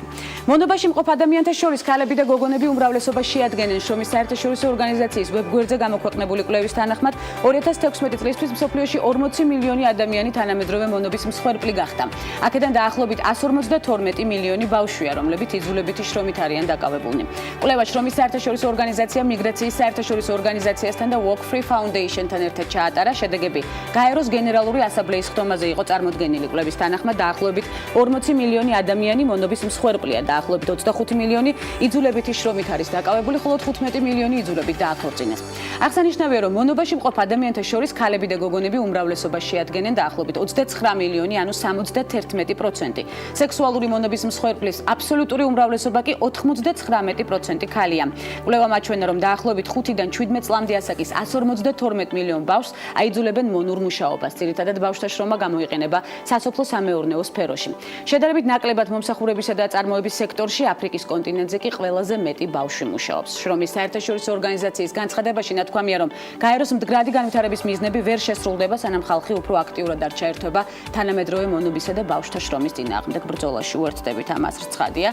მონობაში მყოფ ადამიანთა შორის ქალები და გოგონები უმრავლესობას შეადგენენ. შრომის საერთაშორისო ორგანიზაციის ვებგვერდზე გამოქვეყნებული კვლევის თანახმად 2016 წლისთვის მსოფლიოში 40 მილიონი ადამიანი თანამედროვე მონობის მსხვერპლი გახდა. აქედან დაახლოებით 152 მილიონი ბავშვია, რომლებიც იძულებითი შრომით არიან დაკავებულნი. კვლევა შრომის საერთაშორისო ორგანიზაცია, მიგრაციის საერთაშორისო ორგანიზაციასთან და Walk Free Foundation-თან ერთად ჩაატარა. შედეგები გაეროს გენერალური ასამბლეის ხდომაზე იყო წარმოდგენილი. კვლევის თანახმად დაახლოებით 40 მილიონი ადამიანი მონობის მსხვერპლია, დაახლოებით 25 მილიონი იძულებითი შრომით არის დაკავებული, ხოლო 15 მილიონი იძულებით დააქორწინეს. აღსანიშნავია, რომ მონობაში მყოფ ადამიანთა შორის ქალები და გოგონები უმრავლესობას შეადგენენ, დაახლოებით 29 მილიონი, ანუ 71%. სექსუალური მონობის მსხვერპლის აბსოლუტური უმრავლესობა კი 99% ქალია. კვლევამ აჩვენა, რომ დაახლოებით 5-დან 17 წლამდე ასაკის 152 მილიონ ბავშვს აიძულებენ მონურ მუშაობას. ძირითადად ბავშვთა შრომა გამოიყენება სასოფლო-სამეურნეო სფეროში. შედარებით ნაკლებად მომსახურებისა და წარმოების სექტორში აფრიკის კონტინენტზე კი ყველაზე მეტი ბავშვი მუშაობს. შრომის საერთაშორისო ორგანიზაციის განცხადებაში ნათქვამია, რომ გაეროს მდგრადი განვითარების მიზნები ვერ შესრულდება, სანამ ხალხი უფრო აქტიურად არ ჩაერთვება თანამედროვე მონობისა და ბავშვთა შრომის წინააღმდეგ ბრძოლაში. უერთდებით ამას რცხადია.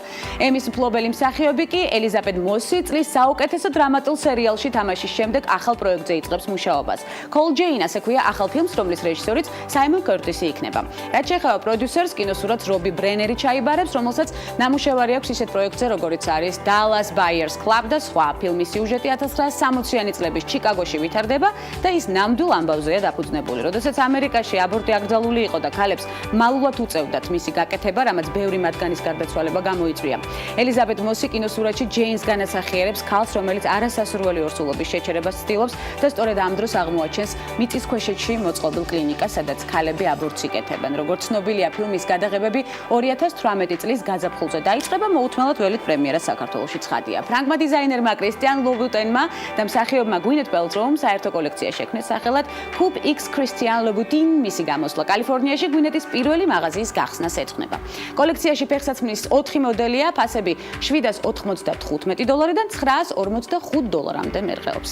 ემის მფლობელი მსახიობი კი ელიზაბეთ მოსი წლის საუკეთესო დრამატულ სერიალში თამაშის შემდეგ ახალ პროექტზე იწყებს მუშაობას. Call Jane ასე ქვია ახალ ფილმს, რომლის რეჟისორიც საიმონ კერტისი იქნება. რაც შეეხება პროდიუსერს, კინოსურათს რობი ბრენერი ჩაიბარებს, რომელსაც ნამუშევარი აქვს ისეთ პროექტზე, როგორიც არის Dallas Buyers Club და სხვა. ფილმის სიუჟეტი 1960-იანი წლების ჩიკაგოში ვითარდება და ის ნამდვილ ამბავზეა დაფუძნებული. როდესაც ამერიკაში აბორტი აკრძალული იყო და ქალებს მალულად უწევდათ მისი გაკეთება, რამაც ბევრი მათგანის გარდაცვალება გამოიწვია. ელიზაბეთ მოსი კინოსურათში ჯეინს განასახიერებს ქალს, რომელიც არასასურველი ორსულობის შეჩერებას ცდილობს და სწორედ ამ დროს აღმოაჩენს მიწისქვეშეთში მოწყობილ კლინიკას, სადაც ქალები აბორტს იკეთებენ. როგორც ცნობილია, ფილმის გადაღებები 2018 წლის გაზაფხულზე დაიწყება, მოუთმენლად ველით პრემიერა საქართველოში ცხადია. ფრანგმა დიზაინერმა კრისტიან ლობუტენმა და მსახიობმა გვინეთ პელტროუმ საერთო კოლექცია შექმნეს სახელად Coupe X Christian Louboutin. მისი გამოსვლა კალიფორნიაში გვინეთის პირველი მაღაზიის გახსნას ეძღვნება. კოლექციაში ფეხსაცმლის 4 მოდელია, ფასები $795-დან $945-მდე მერყეობს.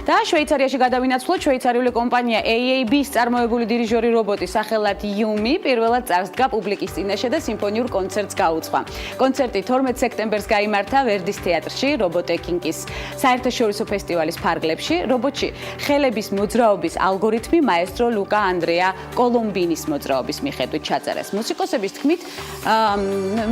და შვეიცარიაში გადავინაცვლოთ, შვეიცარიული კომპანია AAB-ს წარმოებული დირიჟორი რობოტი სახელად Yumi პირველად წარსდგა პუბლიკის წინაშე და სიმფონიურ კონცერტს გაუძღვა. კონცერტი 12 სექტემბერს გაიმართა ვერდის თეატრში, რობოტექინგის საერთაშორისო ფესტივალის ფარგლებში. რობოტში ხელების მოძრაობის ალგორითმი მაესტრო ლუკა ანდრეა კოლომბინის მოძრაობის მიხედვით ჩაწერეს. მუსიკოსების თქმით,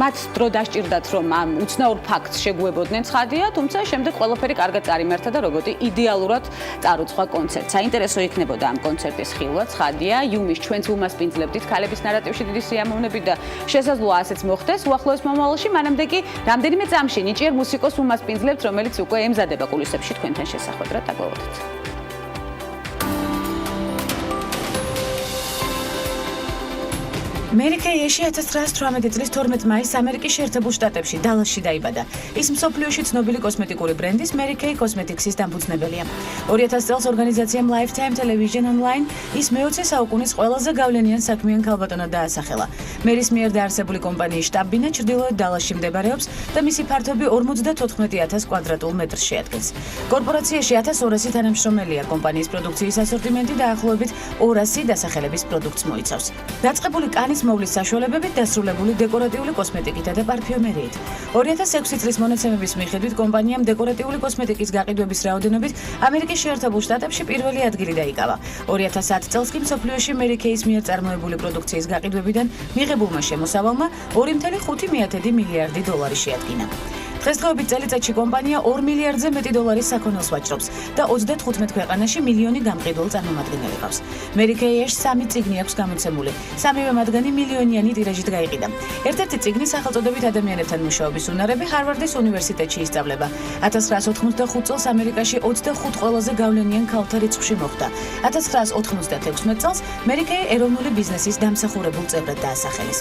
მათ დრო დასჭირდათ, რომ ამ უცნაურ ფაქტს შეგუებოდნენ ცხადია, თუმცა შემდეგ ყველაფერი კარგად წარიმართა და რობოტი იდეალურად წარუძღვა კონცერტს. საინტერესო იქნებოდა ამ კონცერტის ხილვა, ცხადია, იუმის ჩვენც უმასპინძლებდით ქალების ნარატივში დიდი სიამოვნებით და შესაძლოა ასეც მოხდეს უახლოეს მომავალში, მანამდე კი რამდენიმე წამში ნიჭიერ მუსიკოს უმასპინძლებთ, რომელიც უკვე ემზადება კულისებში თქვენთან შესახვედრად დაგვეოდოთ. მერიკეიში 1918 წლის 12 მაისს ამერიკის შეერთებულ შტატებში დალასში დაიბადა. ის მსოფლიოში ცნობილი კოსმეტიკური ბრენდის Mary-Kay Cosmetics-ის დამფუძნებელია. 2000 წელს ორგანიზაციამ Lifetime Television Online ის მე-20 საუკუნის ყველაზე გავლენიან საქმიან ქალბატონად დაასახელა. მერის მიერ დაარსებული კომპანიის შტაბ-ბინა ჩრდილოეთ დალასში მდებარეობს და მისი ფართობი 54,000 კვადრატულ მეტრს შეადგენს. კორპორაციაში 1200 თანამშრომელია. კომპანიის პროდუქციის ასორტიმენტი დაახლოებით 200 დასახელების პროდუქტს მოიცავს. დაწყებული კანის მოვლის საშუალებებით დასრულებული დეკორატიული კოსმეტიკითა და პარფიუმერიით. 2006 წლის მონაცემების მიხედვით კომპანიამ დეკორატიული კოსმეტიკის გაყიდვების რაოდენობით ამერიკის შეერთებულ შტატებში პირველი ადგილი დაიკავა. 2010 წელს კი მსოფლიოში Mary-Kay-ის მიერ წარმოებული პროდუქციის გაყიდვებიდან მიღებულმა შემოსავალმა 2,5 მილიარდი დოლარი შეადგინა. დღესდღეობით წელიწადში კომპანია 2 მილიარდზე მეტი დოლარის საქონელს ვაჭრობს და 35 ქვეყანაში მილიონი გამყიდველ წარმომადგენელი ყავს. Mary-Kay-ში 3 წიგნი აქვს გამოცემული. სამივე მათგანი მილიონიანი ტირაჟით გაიყიდა. ერთ-ერთი წიგნი სახელწოდებით ადამიანებთან მუშაობის უნარები ჰარვარდის უნივერსიტეტში ისწავლება. 1985 წელს ამერიკაში 25 ყველაზე გავლენიან ქალთა რიცხვში მოხვდა. 1996 წელს Mary-Kay ეროვნული ბიზნესის დამსახურებულ წევრად დაასახელეს.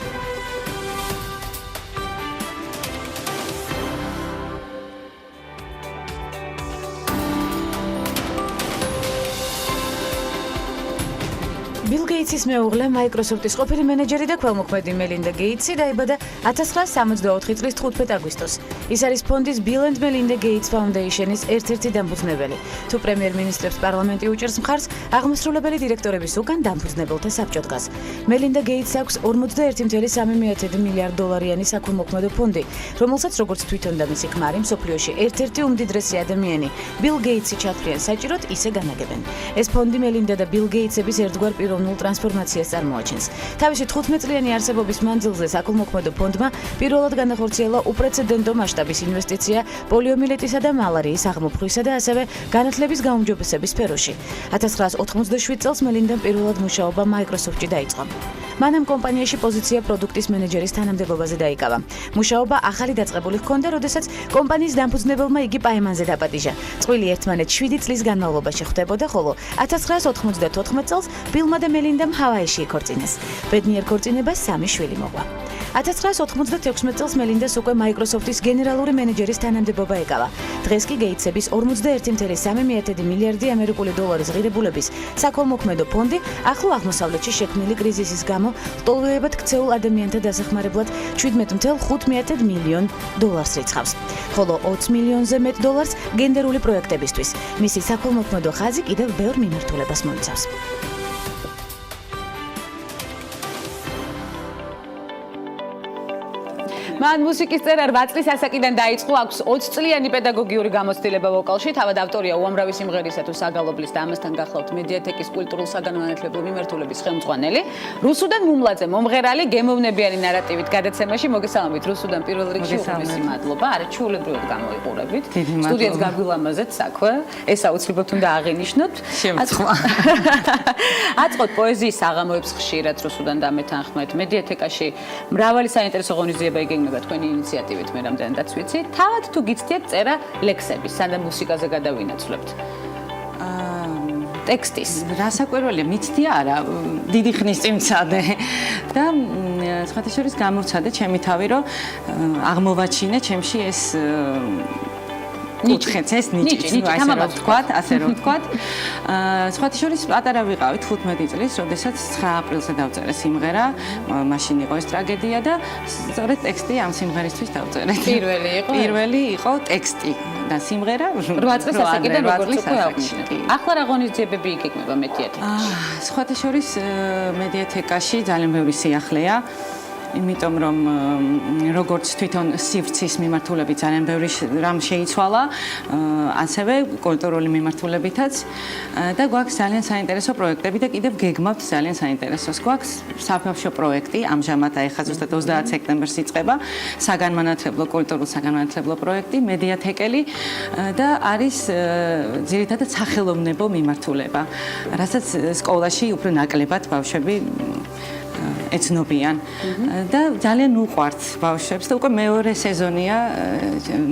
Bill Gates-ის მეუღლე, Microsoft-ის ყოფილი მენეჯერი და ქველმოქმედი Melinda Gates-ი დაიბადა 1964 წლის 15 აგვისტოს. ის არის ფონდის Bill and Melinda Gates Foundation-ის ერთ-ერთი დამფუძნებელი. თუ პრემიერ-მინისტრებს პარლამენტი უჭერს მხარს, აღმასრულებელი დირექტორების უკან დამფუძნებელთა საბჭო დგას. Melinda Gates აქვს 41,3 მილიარდ დოლარიანი საქველმოქმედო ფონდი, რომელსაც როგორც თვითონ და მისი ქმარი მსოფლიოში ერთ-ერთი უმდიდრესი ადამიანი, Bill Gates-ი ჩათვლიან საჭიროდ, ისე განაგებენ. ეს ფონდი Melinda და Bill Gates-ების ერთგვარ პიროვნულ ტრანსფორმაციას წარმოაჩენს. თავისი 15 წლიანი არსებობის მანძილზე საქველმოქმედო ფონდმა პირველად განახორციელა უპრეცედენტო მასშტაბის ინვესტიცია პოლიომიელიტისა და მალარიის აღმოფხვისა და ასევე განათლების გაუმჯობესების სფეროში. 1997 წელს Melindam პირველად მუშაობა Microsoft-ში დაიწყო. მანამ კომპანიაში პოზიცია პროდუქტის მენეჯერის თანამდებობაზე დაიკავა. მუშაობა ახალი დაწყებული ჰქონდა, როდესაც კომპანიის დამფუძნებელმა იგი პაემანზე დაპატიჟა. წყვილი ერთმანეთს 7 წლის განმავლობაში ხვდებოდა, ხოლო 1994 წელს ბილმა და Melindam ჰავაიში იქორწინეს. ბედნიერ ქორწინებას 3 შვილი მოყვა. 1996 წელს Melindam უკვე Microsoft-ის გენერალური მენეჯერის თანამდებობა ეკავა. დღეს კი Gates-ების 41,3 მილიარდი ამერიკული დოლარის ღირებულების საქველმოქმედო ფონდი ახლო აღმოსავლეთში შექმნილი კრიზისის გამო ლტოლვილებად ქცეულ ადამიანთა დასახმარებლად 17,5 მილიონ დოლარს რიცხავს. ხოლო 20 მილიონზე მეტ დოლარს გენდერული პროექტებისთვის. მისი საქველმოქმედო ხაზი კიდევ ბევრ მიმართულებას მოიცავს. მან მუსიკის წერა 8 წლის ასაკიდან დაიწყო, აქვს 20 წლიანი პედაგოგიური გამოცდილება ვოკალში, თავად ავტორია უამრავი სიმღერისა თუ საგალობლის და ამასთან გახლავთ მედიათეკის კულტურულ საგანმანათლებლო მიმართულების ხელმძღვანელი. რუსუდან მუმლაძე, მომღერალი, გემოვნებიანი ნარატივით გადაცემაში მოგესალმებით. რუსუდან პირველ რიგში უღმესი მადლობა, არა ჩუულებრივად გამოიყურებით. სტუდიაც გაგვილამაზეთ საქმე, ეს აუცილებლად უნდა აღინიშნოთ. აწყოთ პოეზიის საღამოებს ხშირად რუსუდან და მეთანხმეთ. მედიათეკაში მრავალი საინტერესო ღონისძიება იგეგმება თქვენი ინიციატივით, მე რამდენადაც ვიცი. თავად თუ გიცდიათ წერა ლექსების, სანამ მუსიკაზე გადავინაცვლებთ. ტექსტის. რასაკვირველია, მიცდია არა, დიდი ხნის წინ მცადე და სხვათა შორის გამოვცადე ჩემი თავი, რომ აღმოვაჩინე ჩემში ეს ნიჭიც, ეს ნიჭიც, ასე რომ ვთქვათ. სხვათა შორის პატარა ვიყავი 15 წლის, როდესაც 9 აპრილზე დავწერე სიმღერა, მაშინ იყო ეს ტრაგედია და სწორედ ტექსტი ამ სიმღერისთვის დავწერე. პირველი იყო ტექსტი და სიმღერა 8 წლის ასაკიდან როგორც უკვე აღნიშნეთ. ახლა რა ღონისძიებები იგეგმება მედიათეკაში? სხვათა შორის მედიათეკაში ძალიან ბევრი სიახლეა. იმიტომ რომ როგორც თვითონ სივრცის მიმართულებით ძალიან ბევრი რამ შეიცვალა, ასევე კულტურული მიმართულებითაც და გვაქვს ძალიან საინტერესო პროექტები და კიდევ გეგმავთ ძალიან საინტერესოს. გვაქვს საბავშვო პროექტი, ამჟამად ახლა ზუსტად 30 სექტემბერს იწყება, საგანმანათლებლო კულტურულ საგანმანათლებლო პროექტი, მედიათეკელი და არის ძირითადად სახელოვნებო მიმართულება, რასაც სკოლაში უფრო ნაკლებად ბავშვები ეცნობიან და ძალიან უყვართ ბავშვებს და უკვე მეორე სეზონია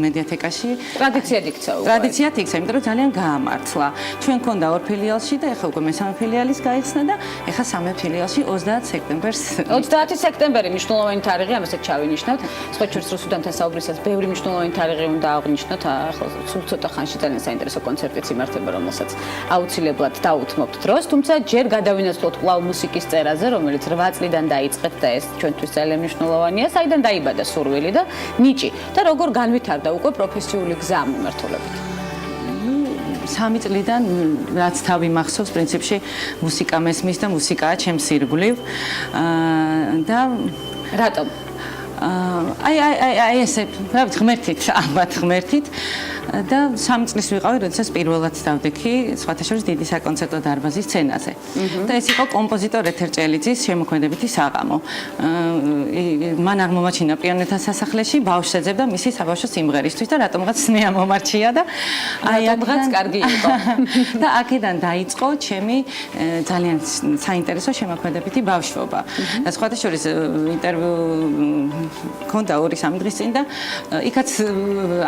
მედიათეკაში. ტრადიციად იქცა უკვე. ტრადიციად იქცა, იმიტომ რომ ძალიან გაამართლა. ჩვენ გქონდა 2 ფილიალში და ეხლა უკვე მესამე ფილიალის გაიხსნა და ეხლა 3 ფილიალში 30 სექტემბერს. 30 სექტემბერი მნიშვნელოვანი თარიღი, ამასაც ჩავინიშნავთ. სხვა ჩვენს რუსუდანთან საუბრისას ბევრი მნიშვნელოვანი თარიღი უნდა აღვნიშნოთ. ახლა სულ ცოტა ხანში ძალიან საინტერესო კონცერტიც იმართება, რომელსაც აუცილებლად დაუთმობთ დროს. თუმცა ჯერ გადავინაცვლოთ კვლავ მუსიკის წერაზე, რომელიც 8 წლიდან დაიწყეთ და ეს ჩვენთვის ძალიან მნიშვნელოვანია. საიდან დაიბადა სურვილი და ნიჭი და როგორ განვითარდა უკვე პროფესიული გზა მიმართულებით? 3 წლიდან რაც თავი მახსოვს, პრინციპში მუსიკა მესმის და მუსიკაა ჩემს ირგვლივ. და რატომ? აი ესე, რა ვიცი, ღმერთით, ალბათ ღმერთით და 3 წლის ვიყავი, როდესაც პირველად დავდექი სხვათა შორის დიდი საკონცერტო დარბაზის სცენაზე. და ეს იყო კომპოზიტორ ეთერ ჭელიძის შემოქმედებითი საღამო. მან აღმომაჩინა პიონერთა სასახლეში ბავშვს ეძებდა მისი საბავშვო სიმღერისთვის და რატომღაც სნეა მომარჩია და აი რატომღაც კარგი იყო. და აქედან დაიწყო ჩემი ძალიან საინტერესო შემოქმედებითი ბავშვობა. და სხვათა შორის ინტერვიუ ქონდა 2-3 დღის წინ და იქაც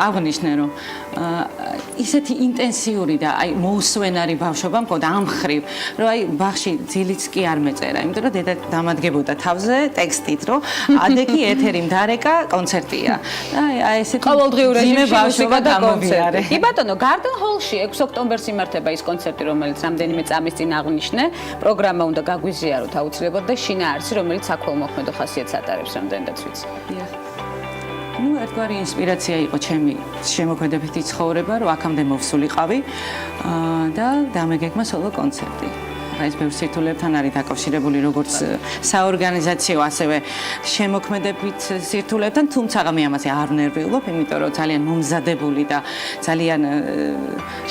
აღნიშნე რომ ისეთი ინტენსიური და აი მოუსვენარი ბავშვობა მქონდა ამ მხრივ, რომ აი ბაღში ძილიც კი არ მეწერა, იმიტომ რომ დედა დამადგებოდა თავზე ტექსტით, რომ ადექი ეთერი მდარეკა კონცერტია. აი ესეთი ყოველდღიური რეჟიმში ბავშვობა და გამოვიარე. კი ბატონო, გარდენ ჰოლში 6 ოქტომბერს იმართება ის კონცერტი, რომელიც რამდენიმე წამის წინ აღნიშნე. პროგრამა უნდა გაგვიზიაროთ აუცილებლად და შინაარსი, რომელიც საქველმოქმედო ხასიათს ატარებს, რამდენადაც ვიცი. ნუ ერთგვარი ინსპირაცია იყო ჩემი შემოქმედებითი ცხოვრება, რომ აქამდე მოვსულიყავი და დამეგეგმა სოლო კონცერტი. ეს ბევრ სირთულეებთან არის დაკავშირებული, როგორც საორგანიზაციო, ასევე შემოქმედებით სირთულეებთან, თუმცა მე ამაზე არ ვნერვიულობ, იმიტომ რომ ძალიან მომზადებული და ძალიან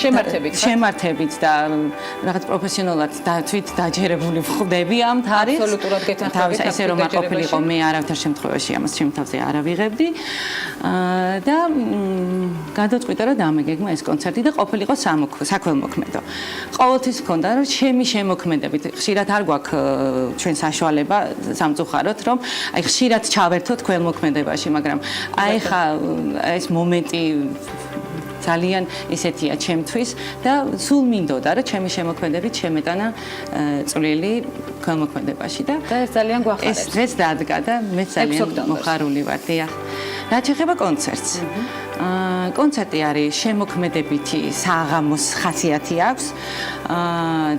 შემართებით და რაღაც პროფესიონალად თვით დაჯერებული ვხვდები ამ თარიღს. აბსოლუტურად გეთანხმებით. ესე რომ არ ყოფილიყო, მე არავითარ შემთხვევაში ამას ჩემ თავზე არ ავიღებდი. და გადაწყვიტა რომ დამეგეგმა ეს კონცერტი და ყოფილიყო საქველმოქმედო. ყოველთვის მქონდა რომ ჩემი შემოქმედებით ხშირად არ გვაქვს ჩვენ საშუალება სამწუხაროდ რომ აი ხშირად ჩავერთოთ ქველმოქმედებაში, მაგრამ აი ხა ეს მომენტი ძალიან ისეთია ჩემთვის და სულ მინდოდა რომ ჩემი შემოქმედებით შემეტანა წვლილი ქველმოქმედებაში და ეს ძალიან გვახარებს. ეს დღეს დადგა და მე ძალიან მოხარული ვარ. დიახ. რაც ეხება კონცერტს. კონცერტი არის შემოქმედებითი საღამოს ხასიათი აქვს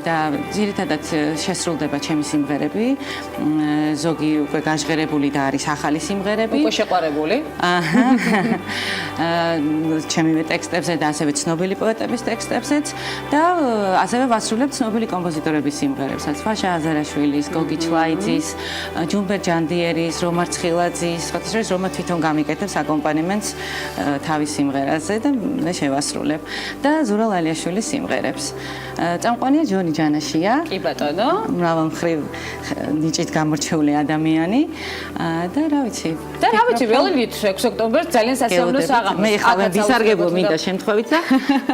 და ძირითადად შესრულდება ჩემი სიმღერები. ზოგი უკვე გაჟღერებული და არის ახალი სიმღერები. უკვე შეყვარებული. ჩემივე ტექსტებზე და ასევე ცნობილი პოეტების ტექსტებზეც და ასევე ვასრულებ ცნობილი კომპოზიტორების სიმღერებსაც. ვაშა აზარაშვილის, გოგი ჩლაიძის, ჯუმბერ ჯანდიერის, რომარ ცხილაძის, სხვათა შორის რომა თვითონ გამიკეთებს აკომპანიმენტს თავის სიმღერაზე და მე შევასრულებ და ზურა ლალიაშვილის სიმღერებს. წამყვანია ჯონი ჯანაშია. კი ბატონო. მრავალ მხრივ ნიჭით გამორჩეული ადამიანი და რა ვიცი. და რა ვიცი, ველით 6 ოქტომბერს ძალიან სასიამოვნო საღამო. მე ხალხი ვისარგებლო მინდა შემთხვევით და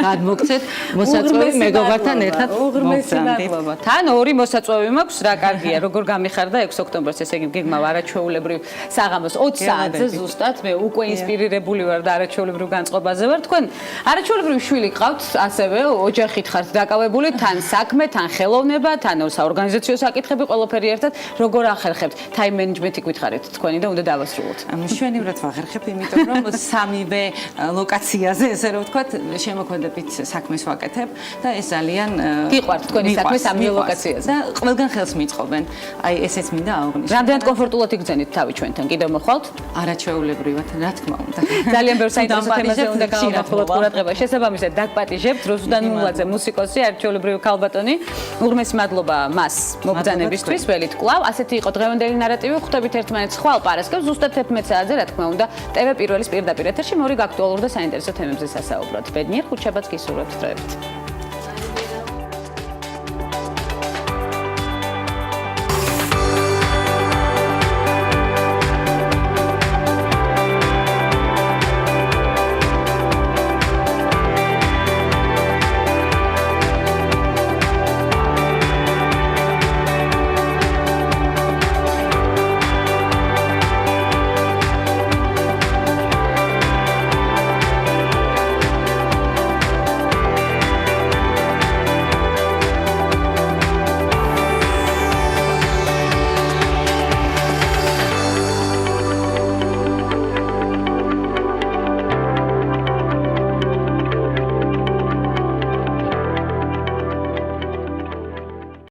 გადმოგცეთ მოსაწვევი მეგობართან ერთად მოგწამთ. თან 2 მოსაწვევი მაქვს, რა კარგია, როგორ გამიხარდა 6 ოქტომბერს, ესე იგი გეგმა არაჩვეულებრივ საღამოს 20 საათზე ზუსტად მე უკვე ინსპირირებული ვარ და არაჩვეულებრივ განწყობაზე ვარ. თქვენ არაჩვეულებრივი შვილი გყავთ, ასევე ოჯახით ხართ დაკავებული, თან საქმე, თან ხელოვნება, თან საორგანიზაციო საკითხები, ყველაფერი ერთად. როგორ ახერხებთ? ტაიმ მენეჯმენტი გითხარით თქვენი და უნდა დავასრულოთ. მშვენივრად ვახერხებ, იმიტომ რომ სამივე ლოკაციაზე, ესე რომ ვთქვათ, შემოქმედებით საქმეს ვაკეთებ და ეს ძალიან გიყვართ თქვენი საქმე სამივე ლოკაციაზე. და ყველგან ხელს მიწყობენ. აი ესეც მინდა აღვნიშნო. რამდენად კომფორტულად იგრძენით თავი ჩვენთან? კიდევ მოხვალთ? არაჩვეულებრივად, რა თქმა უნდა. ძალიან ბევრ საინტერესო თემაზე უნდა გავამახვილოთ ყურადღება. შესაბამისად, დაგპატიჟებთ რუსუდან მულაძე, მუსიკოსი, არაჩვეულებრივი ქალბატონი. უღრმესი მადლობა მას მობრძანებისთვის. ველით კვლავ, ასეთი იყო დღევანდელი ნარატივი. ხვდებით ერთმანეთს ხვალ პარასკევს, ზუსტად 11 საათზე, რა თქმა უნდა, TV პირველის პირდაპირ ეთერში მორიგ აქტუალურ და საინტერესო თემებზე სასაუბრად. ბედნიერ ხუთშაბათს გისურვებთ.